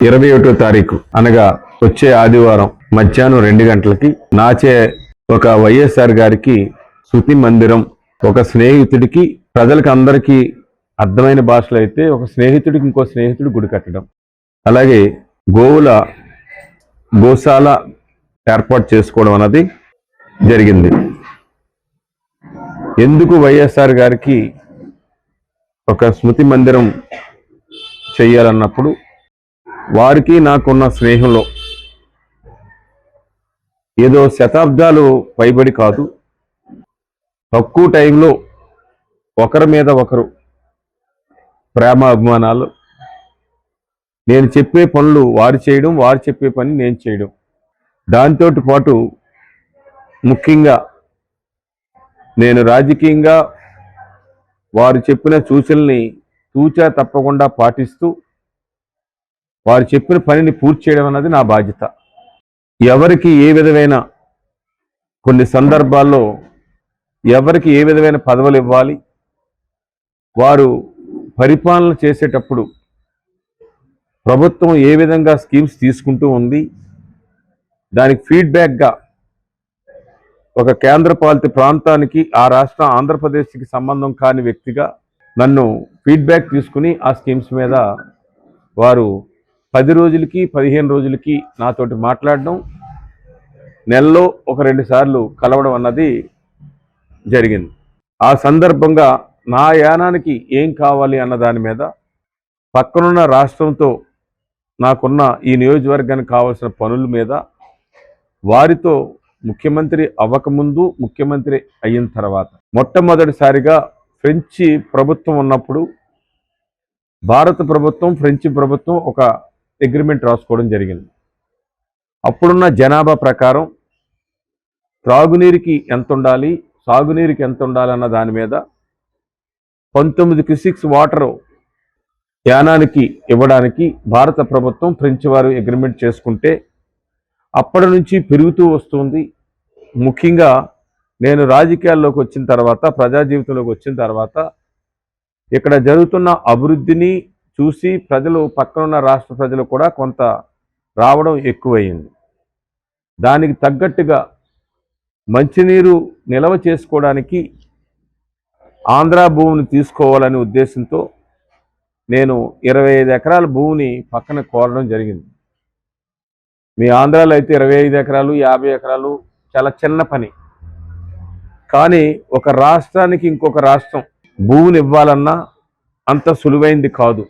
21వ తారీఖు అనగా వచ్చే ఆదివారం మధ్యాహ్నం 2 గంటలకి నాచే ఒక వైఎస్ఆర్ గారికి శృతి మందిరం, ఒక స్నేహితుడికి, ప్రజలకు అందరికీ అర్థమైన భాషలో అయితే ఒక స్నేహితుడికి ఇంకో స్నేహితుడు గుడి కట్టడం, అలాగే గోశాల ఏర్పాటు చేసుకోవడం అన్నది జరిగింది. ఎందుకు వైఎస్ఆర్ గారికి ఒక స్మృతి మందిరం చేయాలన్నప్పుడు వారికి నాకున్న స్నేహంలో ఏదో శతాబ్దాలు పైబడి కాదు, తక్కువ టైంలో ఒకరి మీద ఒకరు ప్రేమ అభిమానాలు, నేను చెప్పే పనులు వారు చేయడం, వారు చెప్పే పని నేను చేయడం, దాంతో పాటు ముఖ్యంగా నేను రాజకీయంగా వారు చెప్పిన సూచనల్ని తూచా తప్పకుండా పాటిస్తూ వారు చెప్పిన పనిని పూర్తి చేయడం అన్నది నా బాధ్యత. ఎవరికి ఏ విధమైన కొన్ని సందర్భాల్లో ఎవరికి ఏ విధమైన పదవులు ఇవ్వాలి, వారు పరిపాలన చేసేటప్పుడు ప్రభుత్వం ఏ విధంగా స్కీమ్స్ తీసుకుంటూ ఉంది, దానికి ఫీడ్బ్యాక్గా ఒక కేంద్రపాలిత ప్రాంతానికి, ఆ రాష్ట్ర ఆంధ్రప్రదేశ్కి సంబంధం కాని వ్యక్తిగా నన్ను ఫీడ్బ్యాక్ తీసుకుని ఆ స్కీమ్స్ మీద వారు 10 రోజులకి 15 రోజులకి నాతోటి మాట్లాడడం, నెలలో ఒక 2 సార్లు కలవడం అన్నది జరిగింది. ఆ సందర్భంగా నా యానానికి ఏం కావాలి అన్న దాని మీద పక్కనున్న రాష్ట్రంతో నాకున్న ఈ నియోజకవర్గానికి కావాల్సిన పనుల మీద వారితో ముఖ్యమంత్రి అవ్వకముందు, ముఖ్యమంత్రి అయిన తర్వాత మొట్టమొదటిసారిగా ఫ్రెంచి ప్రభుత్వం ఉన్నప్పుడు భారత ప్రభుత్వం, ఫ్రెంచి ప్రభుత్వం ఒక అగ్రిమెంట్ రాసుకోవడం జరిగింది. అప్పుడున్న జనాభా ప్రకారం త్రాగునీరుకి ఎంత ఉండాలి, సాగునీరుకి ఎంత ఉండాలి అన్న దాని మీద 19 క్యూసెక్స్ వాటర్ యానానికి ఇవ్వడానికి భారత ప్రభుత్వం, ఫ్రెంచ్ వారు అగ్రిమెంట్ చేసుకుంటే అప్పటి నుంచి పెరుగుతూ వస్తుంది. ముఖ్యంగా నేను రాజకీయాల్లోకి వచ్చిన తర్వాత, ప్రజా జీవితంలోకి వచ్చిన తర్వాత ఇక్కడ జరుగుతున్న అభివృద్ధిని చూసి ప్రజలు, పక్కనున్న రాష్ట్ర ప్రజలు కూడా కొంత రావడం ఎక్కువయింది. దానికి తగ్గట్టుగా మంచినీరు నిల్వ చేసుకోవడానికి ఆంధ్ర భూమిని తీసుకోవాలనే ఉద్దేశంతో నేను 25 ఎకరాల భూమిని పక్కన కోరడం జరిగింది. మీ ఆంధ్రాలో అయితే 25 ఎకరాలు, 50 ఎకరాలు చాలా చిన్న పని. కానీ ఒక రాష్ట్రానికి ఇంకొక రాష్ట్రం భూమిని ఇవ్వాలన్నా అంత సులువైంది కాదు.